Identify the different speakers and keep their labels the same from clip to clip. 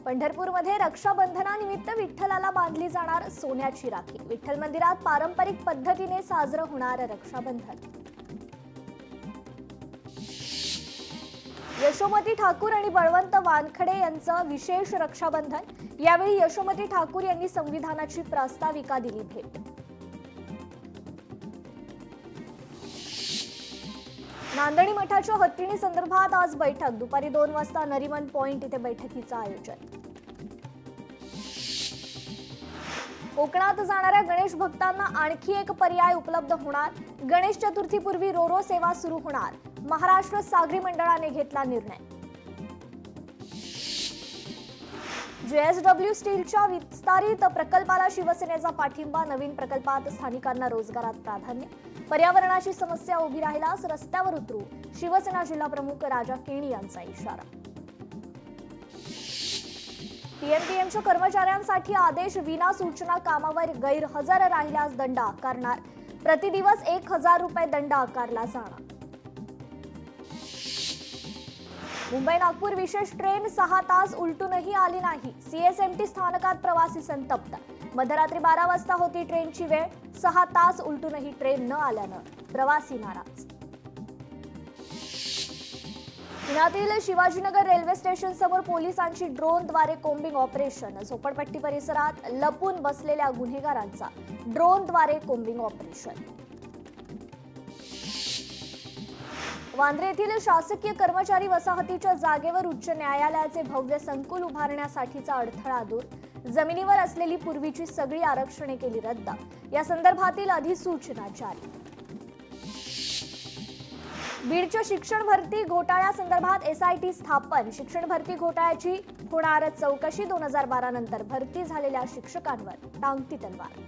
Speaker 1: पंढरपूरमध्ये रक्षाबंधनानिमित्त विठ्ठलाला बांधली जाणार सोन्याची राखी। विठ्ठल मंदिरात पारंपरिक पद्धतीने साजरं होणार रक्षाबंधन। यशोमती ठाकूर आणि बळवंत वानखडे यांचं विशेष रक्षाबंधन। यावेळी यशोमती ठाकूर यांनी संविधानाची प्रास्ताविका दिली भेट। नांदणी मठाच्या हत्तीणी संदर्भात आज बैठक। दुपारी 2 वाजता नरिमन पॉइंट इथे बैठकीचं आयोजन। कोकणात जाणाऱ्या गणेश भक्तांना आणखी एक पर्याय उपलब्ध होणार। गणेश चतुर्थीपूर्वी रोरो सेवा सुरू होणार। महाराष्ट्र सागरी मंडळाने घेतला निर्णय। जेएसडब्ल्यू स्टीलच्या विस्तारित प्रकल्पाला शिवसेनेचा पाठिंबा। नवीन प्रकल्पात स्थानिकांना रोजगारात प्राधान्य। पर्यावरणाची समस्या उभी राहिल्यास रस्त्यावर उतरू, शिवसेना जिल्हा प्रमुख राजा केणी यांचा इशारा। पीएमपीएमच्या कर्मचाऱ्यांसाठी आदेश। विना सूचना कामावर गैरहजर राहिल्यास दंड आकारणार। प्रतिदिवस 1000 रुपये दंड आकारला जाणार। मुंबई नागपूर विशेष ट्रेन 6 तास उलटूनही आली नाही। सीएसएमटी स्थानकात प्रवासी संतप्त। मध्यरात्री 12 वाजता होती ट्रेनची वेळ। 6 तास उलटूनही ट्रेन न आल्यानं प्रवासी नाराज। पुण्यातील शिवाजीनगर रेल्वे स्टेशन समोर पोलिसांची ड्रोनद्वारे कोम्बिंग ऑपरेशन। झोपडपट्टी परिसरात लपून बसलेल्या गुन्हेगारांचा ड्रोनद्वारे कोम्बिंग ऑपरेशन। वांद्रे येथील शासकीय कर्मचारी वसाहतीच्या जागेवर उच्च न्यायालयाचे भव्य संकुल उभारण्यासाठीचा अडथळा दूर। जमिनीवर असलेली पूर्वीची सगळी आरक्षणे केली रद्द। या संदर्भातील अधिसूचना जारी। बीडच्या शिक्षण भरती घोटाळ्यासंदर्भात एसआयटी स्थापन। शिक्षण भरती घोटाळ्याची होणार चौकशी। 2012 नंतर भरती झालेल्या शिक्षकांवर टांगती तलवार।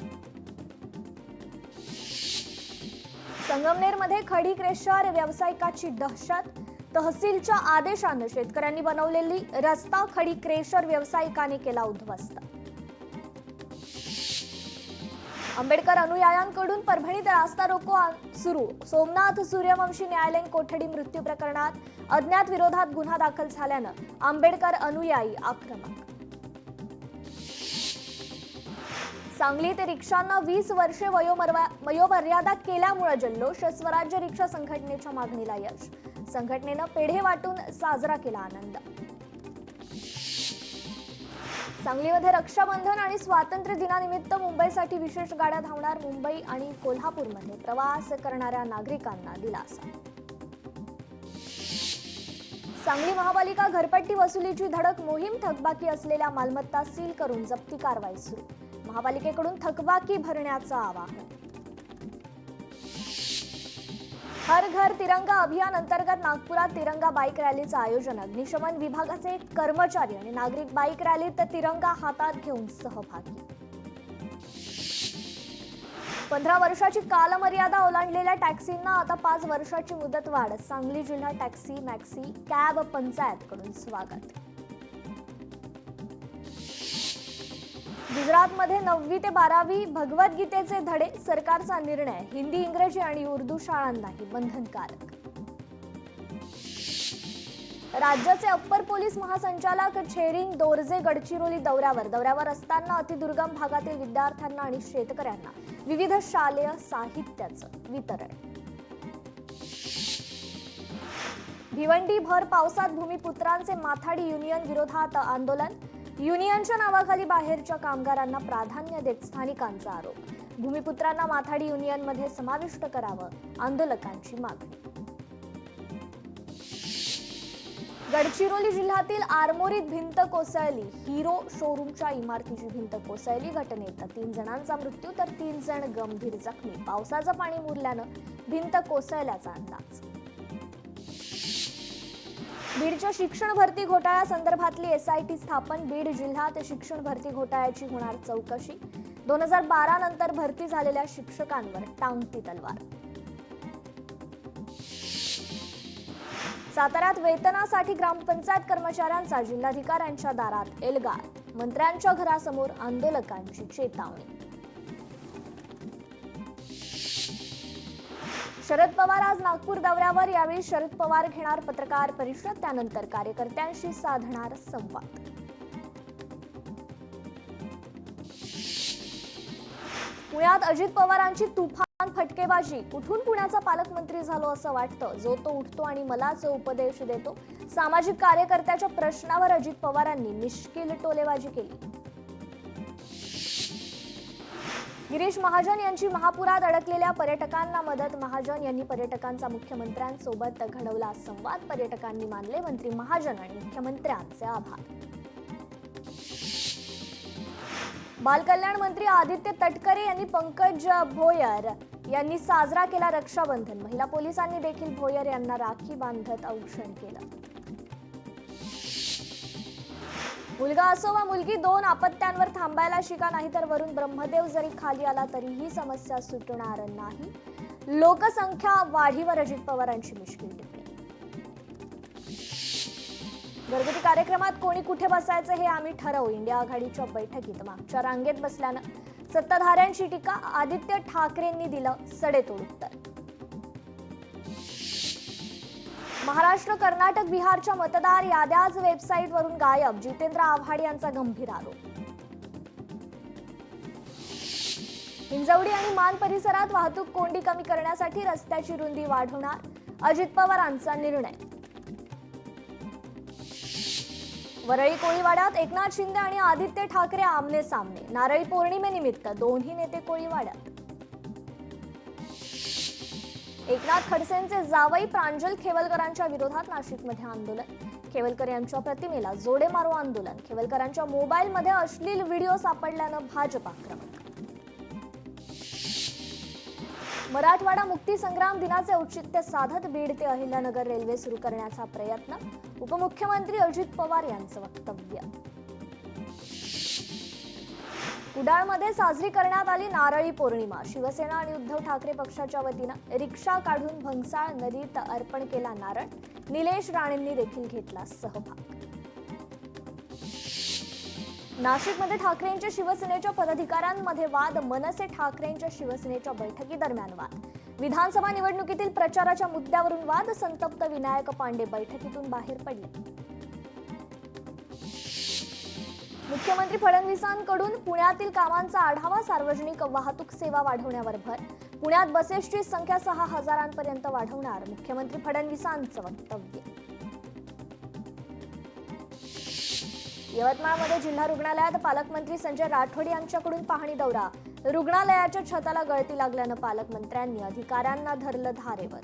Speaker 1: संगमनेरमध्ये खडी क्रेशर व्यावसायिकाची दहशत। तहसीलच्या आदेशानं शेतकऱ्यांनी बनवलेली रस्ता खडी क्रेशर व्यावसायिकाने केला उद्ध्वस्त। आंबेडकर अनुयायांकडून परभणीत रास्ता रोको सुरू। सोमनाथ सूर्यवंशी न्यायालयीन कोठडी मृत्यू प्रकरणात अज्ञात विरोधात गुन्हा दाखल झाल्यानं आंबेडकर अनुयायी आक्रमक। सांगलीत रिक्षांना 20 वर्षे वयोमर्यादा केल्यामुळे जल्लोष। स्वराज्य रिक्षा संघटनेच्या मागणीला यश। संघटनेनं पेढे वाटून साजरा केला आनंद। सांगलीमध्ये रक्षाबंधन आणि स्वातंत्र्य दिनानिमित्त मुंबईसाठी विशेष गाड्या धावणार। मुंबई आणि कोल्हापूरमध्ये प्रवास करणाऱ्या नागरिकांना दिलासा। सांगली महापालिका घरपट्टी वसुलीची धडक मोहीम। थकबाकी असलेल्या मालमत्ता सील करून जप्ती कारवाई सुरू। महापालिकेकडून थकबाकी भरण्याचं आवाहन। हर घर तिरंगा अभियान अंतर्गत नागपुरात तिरंगा बाईक रॅलीचं आयोजन। अग्निशमन विभागाचे कर्मचारी आणि नागरिक बाईक रॅलीत तिरंगा हातात घेऊन सहभागी। 15 वर्षाची कालमर्यादा ओलांडलेल्या टॅक्सींना आता 5 वर्षाची मुदतवाढ। सांगली जिल्हा टॅक्सी मॅक्सी कॅब पंचायतकडून स्वागत। गुजरातमध्ये 9वी ते 12वी भगवद्गीतेचे धडे। सरकारचा निर्णय। हिंदी इंग्रजी आणि उर्दू शाळांनाही बंधनकारक। राज्याचे अप्पर पोलीस महासंचालक छेरिंग दोरजे गडचिरोली दौऱ्यावर असताना अतिदुर्गम भागातील विद्यार्थ्यांना आणि शेतकऱ्यांना विविध शालेय साहित्याचं वितरण। भिवंडी भर पावसात भूमिपुत्रांचे माथाडी युनियन विरोधात आंदोलन। युनियनच्या नावाखाली बाहेरच्या कामगारांना प्राधान्य देत स्थानिकांचा आरोप। भूमिपुत्रांना माथाडी युनियनमध्ये समाविष्ट करावं, आंदोलकांची मागणी। गडचिरोली जिल्ह्यातील आरमोरीत भिंत कोसळली। हिरो शोरूमच्या इमारतीची भिंत कोसळली। घटनेत 3 जणांचा मृत्यू तर 3 जण गंभीर जखमी। पावसाचं पाणी मुरल्यानं भिंत कोसळल्याचा अंदाज। बीडच्या शिक्षण भरती घोटाळ्यासंदर्भातली एसआयटी स्थापन। बीड जिल्ह्यात शिक्षण भरती घोटाळ्याची होणार चौकशी। 2012 नंतर भरती झालेल्या शिक्षकांवर टांगती तलवार। साताऱ्यात वेतनासाठी ग्रामपंचायत कर्मचाऱ्यांचा जिल्हाधिकाऱ्यांच्या दारात एल्गार। मंत्र्यांच्या घरासमोर आंदोलकांची चेतावणी। शरद पवार आज नागपूर दौऱ्यावर। यावेळी शरद पवार घेणार पत्रकार परिषद। त्यानंतर कार्यकर्त्यांशी साधणार संवाद। पुण्यात अजित पवारांची तुफान फटकेबाजी. कुठून पुण्याचा पालकमंत्री झालो असं वाटतं. जो तो उठतो आणि मलाच उपदेश देतो. सामाजिक कार्यकर्त्याच्या प्रश्नावर अजित पवारांनी मिश्किल टोलेबाजी केली. गिरीश महाजन यांची महापुरात अडकलेल्या पर्यटकांना मदत. महाजन यांनी पर्यटकांचा मुख्यमंत्र्यांसोबत घडवला संवाद. पर्यटकांनी मानले मंत्री महाजन आणि मुख्यमंत्र्यांचे आभार. बालकल्याण मंत्री आदित्य तटकरे यांनी पंकज भोयर यांनी साजरा केला रक्षाबंधन. महिला पोलिसांनी देखील भोयर यांना राखी बांधत औक्षण केलं. मुलगा असो वा मुलगी, दोन आपत्त्यांवर थांबायला शिका, नाहीतर वरून ब्रह्मदेव जरी खाली आला तरीही समस्या सुटणार नाही. लोकसंख्या वाढीवर अजित पवारांची मिश्किल टिप्पणी. घरगुती कार्यक्रमात कोणी कुठे बसायचं हे आम्ही ठरवू. इंडिया आघाडीच्या बैठकीत मागच्या रांगेत बसल्यानं सत्ताधाऱ्यांची टीका. आदित्य ठाकरेंनी दिलं सडेतोड उत्तर. महाराष्ट्र, कर्नाटक, बिहारच्या मतदार याद्याच वेबसाईटवरून गायब. जितेंद्र आव्हाड यांचा गंभीर आरोप. हिंजवडी आणि मान परिसरात वाहतूक कोंडी कमी करण्यासाठी रस्त्याची रुंदी वाढवणार. अजित पवारांचा निर्णय. वरळी कोळीवाड्यात एकनाथ शिंदे आणि आदित्य ठाकरे आमने सामने. नारळी पौर्णिमेनिमित्त दोन्ही नेते कोळीवाड्यात. एकनाथ खडसेंचे जावई प्रांजल खेवलकरांच्या विरोधात नाशिकमध्ये आंदोलन. खेवलकर यांच्या प्रतिमेला जोडे मारो आंदोलन. खेवलकरांच्या मोबाईलमध्ये अश्लील व्हिडिओ सापडल्यानं भाजप आक्रमक. मराठवाडा मुक्ती संग्राम दिनाचे औचित्य साधत बीड ते अहिल्यानगर रेल्वे सुरू करण्याचा प्रयत्न. उपमुख्यमंत्री अजित पवार यांचं वक्तव्य. कुडाळमध्ये साजरी करण्यात आली नारळी पौर्णिमा. शिवसेना आणि उद्धव ठाकरे पक्षाच्या वतीनं रिक्षा काढून भंगसाळ नदीत अर्पण केला नारळ. निलेश राणेंनी देखील घेतला सहभाग. नाशिकमध्ये ठाकरेंच्या शिवसेनेच्या पदाधिकाऱ्यांमध्ये वाद. मनसे ठाकरेंच्या शिवसेनेच्या बैठकीदरम्यान वाद. विधानसभा निवडणुकीतील प्रचाराच्या मुद्द्यावरून वाद. संतप्त विनायक पांडे बैठकीतून बाहेर पडले. मुख्यमंत्री फडणवीसांकडून पुण्यातील कामांचा आढावा. सार्वजनिक वाहतूक सेवा वाढवण्यावर भर. पुण्यात बसेसची संख्या 6,000 पर्यंत वाढवणार. मुख्यमंत्री फडणवीसांचं वक्तव्य. यवतमाळमध्ये जिल्हा रुग्णालयात पालकमंत्री संजय राठोड यांच्याकडून पाहणी दौरा. रुग्णालयाच्या छताला गळती लागल्यानं पालकमंत्र्यांनी अधिकाऱ्यांना धरलं धारेवर.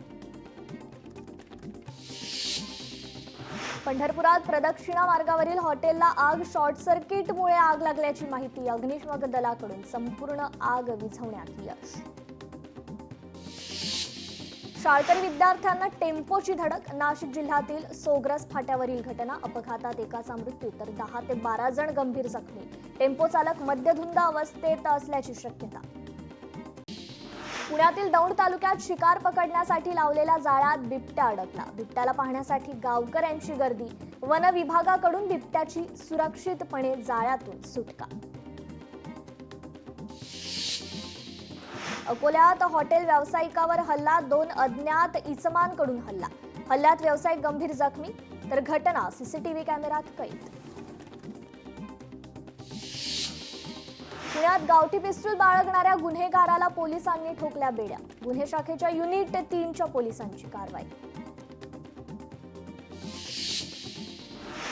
Speaker 1: पंढरपुरात प्रदक्षिणा मार्गावरील हॉटेलला आग. शॉर्ट सर्किटमुळे आग लागल्याची माहिती. अग्निशमन दलाकडून संपूर्ण आग विझवण्यात यश. शाळकरी विद्यार्थ्यांना टेम्पोची धडक. नाशिक जिल्ह्यातील सोग्रस फाट्यावरील घटना. अपघातात एकाचा मृत्यू तर 10 ते 12 जण गंभीर जखमी. टेम्पो चालक मद्यधुंद अवस्थेत असल्याची शक्यता. पुण्यातील दौंड तालुक्यात शिकार पकडण्यासाठी लावलेल्या जाळ्यात बिबट्या अडकला. बिबट्याला पाहण्यासाठी गावकऱ्यांची गर्दी. वन विभागाकडून बिबट्याची सुरक्षितपणे जाळ्यातून सुटका. अकोल्यात हॉटेल व्यावसायिकावर हल्ला. 2 अज्ञात इसमांकडून हल्ला. हल्ल्यात व्यावसायिक गंभीर जखमी तर घटना सीसीटीव्ही कॅमेऱ्यात कैद. पुण्यात गावठी पिस्तूल बाळगणाऱ्या गुन्हेगाराला पोलिसांनी ठोकल्या बेड्या. गुन्हे शाखेच्या युनिट 3च्या पोलिसांची कारवाई.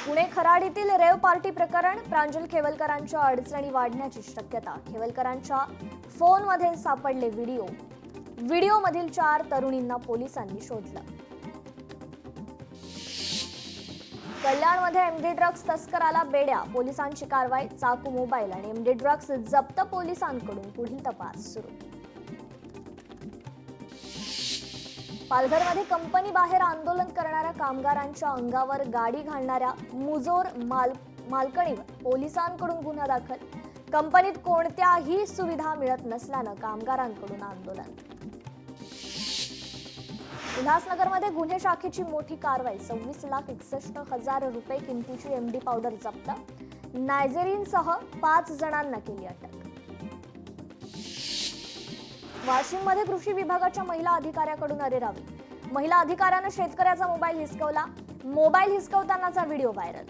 Speaker 1: पुणे खराडीतील रेव पार्टी प्रकरण. प्रांजल खेवलकरांच्या अडचणी वाढण्याची शक्यता. खेवलकरांच्या फोनमध्ये सापडले व्हिडिओ. व्हिडिओमधील 4 तरुणींना पोलिसांनी शोधलं. कल्याणमध्ये एमडी ड्रग्ज तस्कराला बेड्या. पोलिसांची कारवाई. चाकू, मोबाईल आणि एमडी ड्रग्ज जप्त. पोलिसांकडून पुढील तपास सुरू. पालघरमध्ये कंपनी बाहेर आंदोलन करणाऱ्या कामगारांच्या अंगावर गाडी घालणाऱ्या मुजोर मालकणीवर पोलिसांकडून गुन्हा दाखल. कंपनीत कोणत्याही सुविधा मिळत नसल्यानं कामगारांकडून आंदोलन. उल्हासनगरमध्ये गुन्हे शाखेची मोठी कारवाई. 26,61,000 रुपये किमतीची एमडी पावडर जप्त. नायजेरियनसह 5 जणांना केली अटक. वाशिममध्ये कृषी विभागाच्या महिला अधिकाऱ्याकडून अरेरावी. महिला अधिकाऱ्यानं शेतकऱ्याचा मोबाईल हिसकावला. मोबाईल हिसकावतानाचा व्हिडिओ व्हायरल.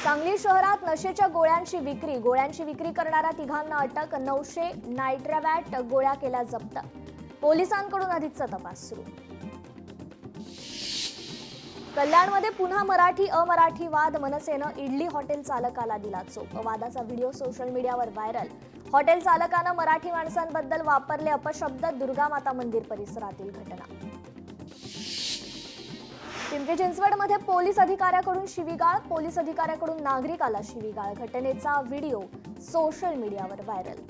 Speaker 1: सांगली शहरात नशेच्या गोळ्यांची विक्री करणाऱ्या तिघांना अटक. 900 नायट्रावॅट गोळ्या केल्या जप्त. पोलिसांकडून अधिकचा तपास सुरू. कल्याणमध्ये पुन्हा मराठी अमराठी वाद. मनसेनं इडली हॉटेल चालकाला दिला चोप. वादाचा व्हिडिओ सोशल मीडियावर व्हायरल. हॉटेल चालकानं मराठी माणसांबद्दल वापरले अपशब्द. दुर्गामाता मंदिर परिसरातील घटना. पिंपरी चिंचवडमध्ये पोलीस अधिकाऱ्याकडून शिवीगाळ. पोलीस अधिकाऱ्याकडून नागरिकाला शिवीगाळ. घटनेचा व्हिडिओ सोशल मीडियावर व्हायरल.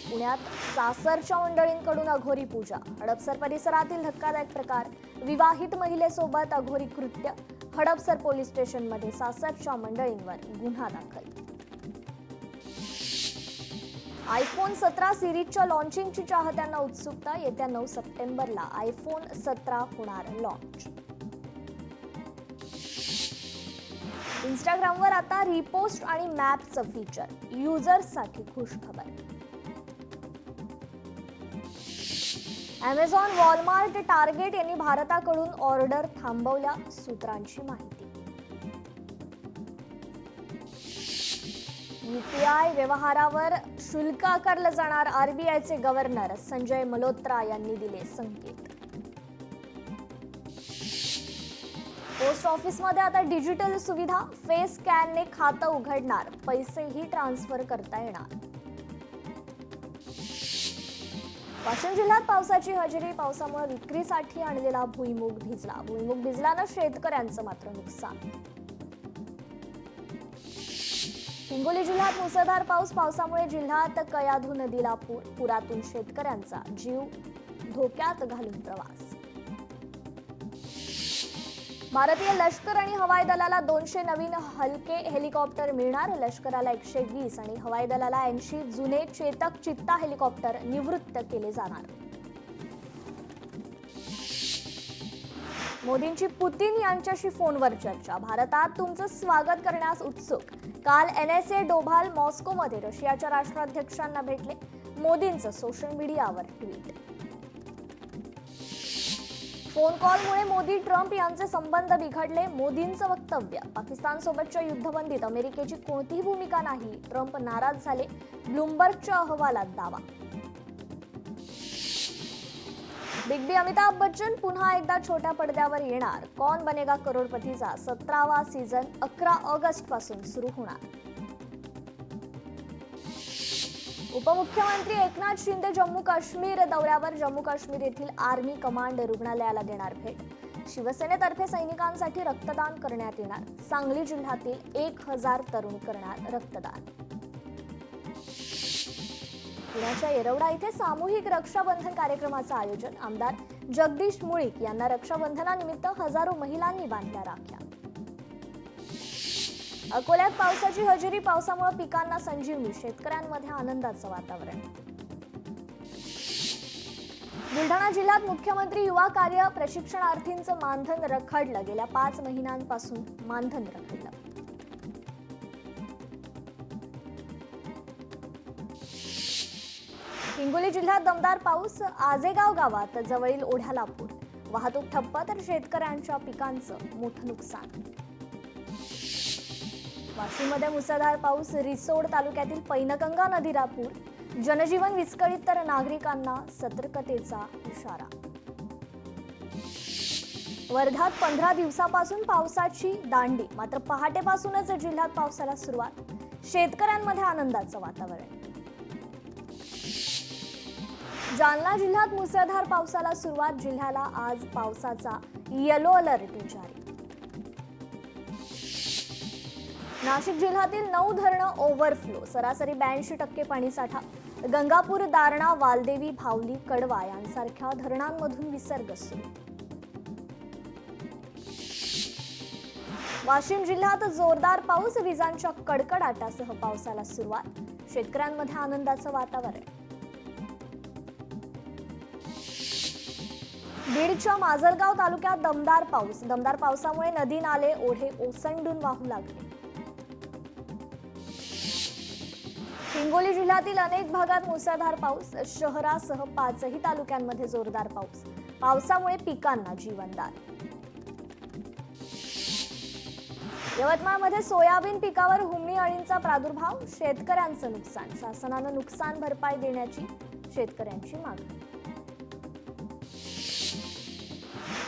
Speaker 1: पुण्यात सासरच्या मंडळींकडून अघोरी पूजा. हडपसर परिसरातील धक्कादायक प्रकार. विवाहित महिलेसोबत अघोरी कृत्य. हडपसर पोलीस स्टेशनमध्ये सासरच्या मंडळींवर गुन्हा दाखल. आयफोन 17 सिरीजच्या लॉन्चिंगची चाहत्यांना उत्सुकता. येत्या 9 सप्टेंबरला आयफोन 17 होणार लॉन्च. इंस्टाग्रामवर आता रिपोस्ट आणि मॅपचं फीचर. युजर्ससाठी खुशखबर. अमेझॉन, वॉलमार्ट, टार्गेट यांनी भारताकडून ऑर्डर थांबवल्या. सूत्रांची माहिती. यूपीआय व्यवहारावर शुल्क आकारलं जाणार. आरबीआयचे गव्हर्नर संजय मल्होत्रा यांनी दिले संकेत. पोस्ट ऑफिसमध्ये आता डिजिटल सुविधा. फेस स्कॅनने खातं उघडणार. पैसेही ट्रान्सफर करता येणार. वाशिम जिल्ह्यात पावसाची हजेरी. पावसामुळे विक्रीसाठी आणलेला भुईमूग भिजला. भुईमूग भिजल्यानं शेतकऱ्यांचं मात्र नुकसान. हिंगोली जिल्ह्यात मुसळधार पाऊस. पावसामुळे जिल्ह्यात कयाधू नदीला पूर. पुरातून शेतकऱ्यांचा जीव धोक्यात घालून प्रवास. भारतीय लष्कर आणि हवाई दलाला 200 नवीन हलके हेलिकॉप्टर मिळणार. लष्कराला 120 आणि हवाई दलाला 80 जुने चेतक चित्ता हेलिकॉप्टर निवृत्त केले जाणार. मोदींची पुतीन यांच्याशी फोनवर चर्चा. भारतात तुमचं स्वागत करण्यास उत्सुक. काल NSA डोभाल मॉस्कोमध्ये रशियाच्या राष्ट्राध्यक्षांना भेटले. मोदींचं सोशल मीडियावर ट्विट. फोन कॉलमुळे मोदी ट्रम्प यांचे संबंध बिघडले. मोदींचं वक्तव्य. पाकिस्तानसोबतच्या युद्धबंदीत अमेरिकेची कोणतीही भूमिका नाही. ट्रम्प नाराज झाले. ब्लूमबर्गच्या अहवालात दावा. बिग बी अमिताभ बच्चन पुन्हा एकदा छोट्या पडद्यावर येणार. कौन बनेगा करोडपतीचा 17वा सीझन 11 ऑगस्ट पासून सुरू होणार. उपमुख्यमंत्री एकनाथ शिंदे जम्मू काश्मीर दौऱ्यावर. जम्मू काश्मीर येथील आर्मी कमांड रुग्णालयाला देणार भेट. शिवसेनेतर्फे सैनिकांसाठी रक्तदान करण्यात येणार. सांगली जिल्ह्यातील 1000 तरुण करणार रक्तदान. पुण्याच्या येरवडा इथे सामूहिक रक्षाबंधन कार्यक्रमाचं आयोजन. आमदार जगदीश मुळीक यांना रक्षाबंधनानिमित्त हजारो महिलांनी बांधल्या राख्या. अकोल्यात पावसाची हजेरी. पावसामुळे पिकांना संजीवनी. शेतकऱ्यांमध्ये आनंदाचं वातावरण. बुलढाणा जिल्ह्यात मुख्यमंत्री युवा कार्य प्रशिक्षणार्थींचं मानधन रखडलं. गेल्या 5 महिन्यांपासून मानधन रखडलं. हिंगोली जिल्ह्यात दमदार पाऊस. आजेगाव गावात जवळील ओढ्याला पूर. वाहतूक ठप्प तर शेतकऱ्यांच्या पिकांचं मोठं नुकसान. वाशिममध्ये मुसळधार पाऊस. रिसोड तालुक्यातील पैनगंगा नदीला पूर. जनजीवन विस्कळीत तर नागरिकांना सतर्कतेचा इशारा. वर्ध्यात 15 दिवसापासून पावसाची दांडी. मात्र पहाटेपासूनच जिल्ह्यात पावसाला सुरुवात. शेतकऱ्यांमध्ये आनंदाचं वातावरण. जालना जिल्ह्यात मुसळधार पावसाला सुरुवात. जिल्ह्याला आज पावसाचा येलो अलर्ट जारी. नाशिक जिल्ह्यातील 9 धरणं ओव्हरफ्लो. सरासरी 82% पाणीसाठा. गंगापूर, दारणा, वालदेवी, भावली, कडवा यांसारख्या धरणांमधून विसर्ग सुरू. वाशिम जिल्ह्यात जोरदार पाऊस. विजांच्या कडकडाटासह पावसाला सुरुवात. शेतकऱ्यांमध्ये आनंदाचं वातावरण. बीडच्या माजलगाव तालुक्यात दमदार पाऊस. दमदार पावसामुळे नदी नाले ओढे ओसंडून वाहू लागले. हिंगोली जिल्ह्यातील अनेक भागात मुसळधार पाऊस. शहरासह 5ही तालुक्यांमध्ये जोरदार पाऊस. पावसामुळे पिकांना जीवनदान. यवतमाळमध्ये सोयाबीन पिकावर हुमणी अळींचा प्रादुर्भाव, शेतकऱ्यांचं नुकसान. शासनानं नुकसान भरपाई देण्याची शेतकऱ्यांची मागणी.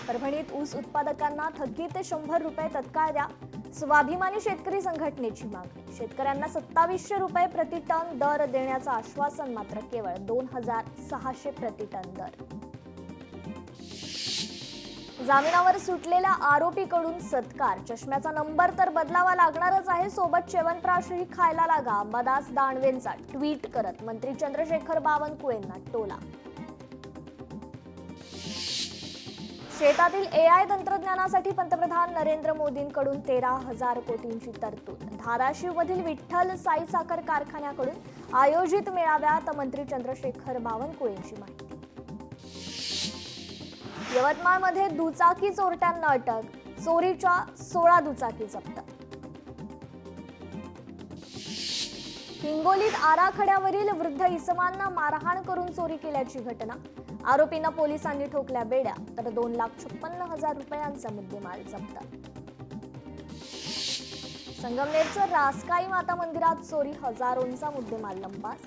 Speaker 1: परभणीत ऊस उत्पादकांना थकीत 100 रुपये तत्काळ द्या, स्वाभिमानी शेतकरी संघटनेची मागणी. शेतकऱ्यांना 2700 रुपये प्रति टन दर देण्याचं आश्वासन, मात्र केवळ 2600 प्रति टन दर. जामिनावर सुटलेल्या आरोपीकडून सत्कार, चष्म्याचा नंबर तर बदलावा लागणारच आहे, सोबत च्यवनप्राशही खायला लागा. अंबादास दानवेंचा ट्विट करत मंत्री चंद्रशेखर बावनकुळेंना टोला. शेतातील AI तंत्रज्ञानासाठी पंतप्रधान नरेंद्र मोदींकडून 13,000 कोटींची तरतूद. धाराशिवमधील विठ्ठल साई साखर कारखान्याकडून आयोजित मेळाव्यात मंत्री चंद्रशेखर बावनकुळेंची माहिती. यवतमाळमध्ये दुचाकी चोरट्यांना अटक, चोरीच्या 16 दुचाकी जप्त. हिंगोलीत आराखड्यावरील वृद्ध इसमांना मारहाण करून चोरी केल्याची घटना. आरोपींना पोलिसांनी ठोकल्या बेड्या, तर 2,56,000 रुपयांचा मुद्देमाल जप्त. संगमनेरच्या रासकाई माता मंदिरात चोरी, हजारोंचा मुद्देमाल लंपास,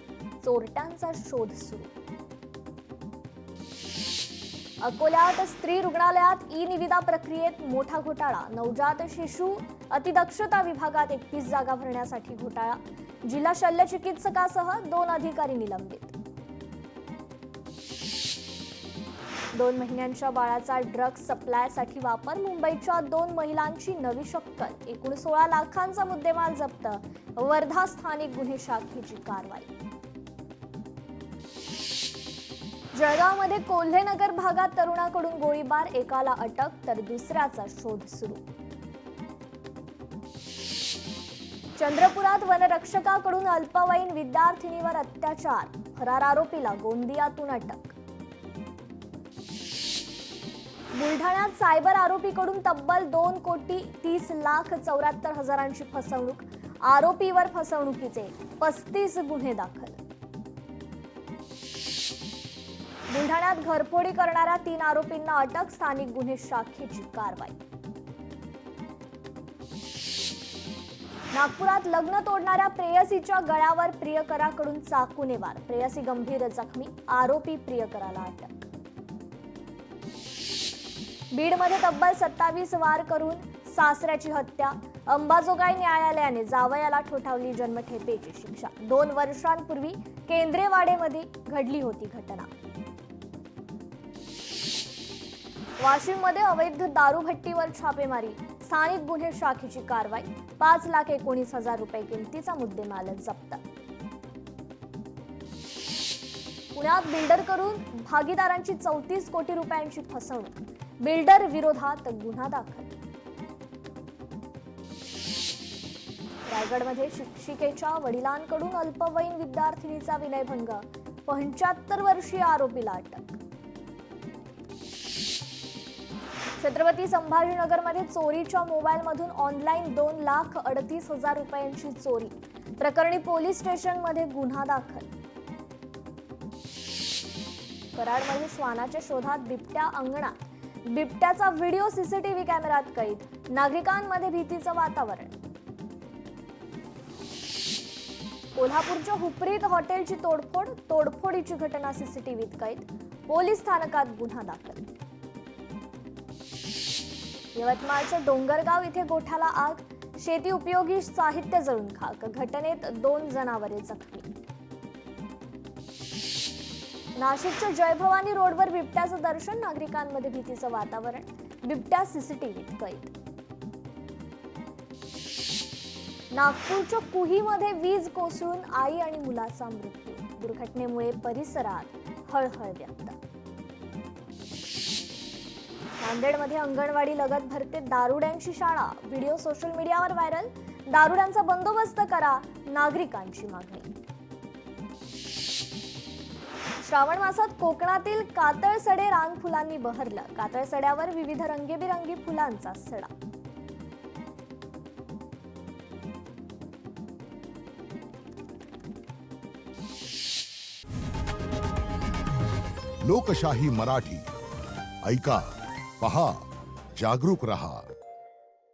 Speaker 1: चोरट्यांचा शोध सुरू. अकोल्यात स्त्री रुग्णालयात ई-निविदा प्रक्रियेत मोठा घोटाळा. नवजात शिशु अतिदक्षता विभागात 31 जागा भरण्यासाठी घोटाळा. जिल्हा शल्यचिकित्सकासह 2 अधिकारी निलंबित. 2 महिन्यांच्या बाळाचा ड्रग्ज सप्लायसाठी वापर, मुंबईच्या 2 महिलांची नवी शक्कल. एकूण 16 लाखांचा मुद्देमाल जप्त. वर्धा स्थानिक गुन्हे शाखेची कारवाई. जळगावमध्ये कोल्हेनगर भागात तरुणाकडून गोळीबार, एकाला अटक तर दुसऱ्याचा शोध सुरू. चंद्रपुरात वनरक्षकाकडून अल्पवयीन विद्यार्थिनीवर अत्याचार, फरार आरोपीला गोंदियातून अटक. बुलढाण्यात सायबर आरोपीकडून तब्बल 2,30,74,000ची फसवणूक. आरोपीवर फसवणुकीचे 35 गुन्हे दाखल. बुलढाण्यात घरफोडी करणाऱ्या 3 आरोपींना अटक, स्थानिक गुन्हे शाखेची कारवाई. नागपुरात लग्न तोडणाऱ्या प्रेयसीच्या गळ्यावर प्रियकराकडून चाकूने वार, प्रेयसी गंभीर जखमी, आरोपी प्रियकराला अटक. बीडमध्ये तब्बल 27 वार करून सासऱ्याची हत्या. अंबाजोगाई न्यायालयाने जावयाला ठोठावली जन्मठेपेची शिक्षा. 2 वर्षांपूर्वी केंद्रेवाडेमध्ये घडली होती घटना. वाशिममध्ये अवैध दारूभट्टीवर छापेमारी, स्थानिक गुन्हे शाखेची कारवाई. 5,19,000 रुपये किमतीचा मुद्देमाल जप्त. पुण्यात बिल्डर करून भागीदारांची 34 कोटी रुपयांची फसवणूक, बिल्डर विरोधात गुन्हा दाखल. रायगडमध्ये शिक्षिकेच्या वडिलांकडून अल्पवयीन विद्यार्थिनीचा विनयभंग, 75 वर्षीय आरोपीला अटक. छत्रपती संभाजीनगरमध्ये चोरीच्या मोबाईलमधून ऑनलाईन 2,38,000 रुपयांची चोरी, प्रकरणी पोलीस स्टेशनमध्ये गुन्हा दाखल. कराडमध्ये श्वानाच्या शोधात बिबट्या अंगणात, बिबट्याचा व्हिडिओ सीसीटीव्ही कॅमेऱ्यात कैद, नागरिकांमध्ये भीतीचं वातावरण. कोल्हापूरच्या हुपरीत हॉटेलची तोडफोड, तोडफोडीची घटना सीसीटीव्हीत कैद, पोलीस स्थानकात गुन्हा दाखल. यवतमाळच्या डोंगरगाव इथे गोठ्याला आग, शेती उपयोगी साहित्य जळून खाक, घटनेत 2 जनावरे जखमी. नाशिकच्या जयभवानी रोडवर बिबट्याचं दर्शन, नागरिकांमध्ये भीतीचं वातावरण, बिबट्या सीसीटीव्हीत कैद. नागपूरच्या कुहीमध्ये वीज कोसळून आई आणि मुलाचा मृत्यू, दुर्घटनेमुळे परिसरात हळहळ व्यक्त. नांदेडमध्ये अंगणवाडी लगत भरते दारुड्यांची शाळा, व्हिडिओ सोशल मीडियावर व्हायरल. दारुड्यांचा बंदोबस्त करा, नागरिकांची मागणी. श्रावण मासात कोकणातील कातळसडे रानफुलांनी बहरलं, कातळसड्यावर विविध रंगीबेरंगी फुलांचा सडा.
Speaker 2: लोकशाही मराठी ऐका, पहा, जागरूक रहा.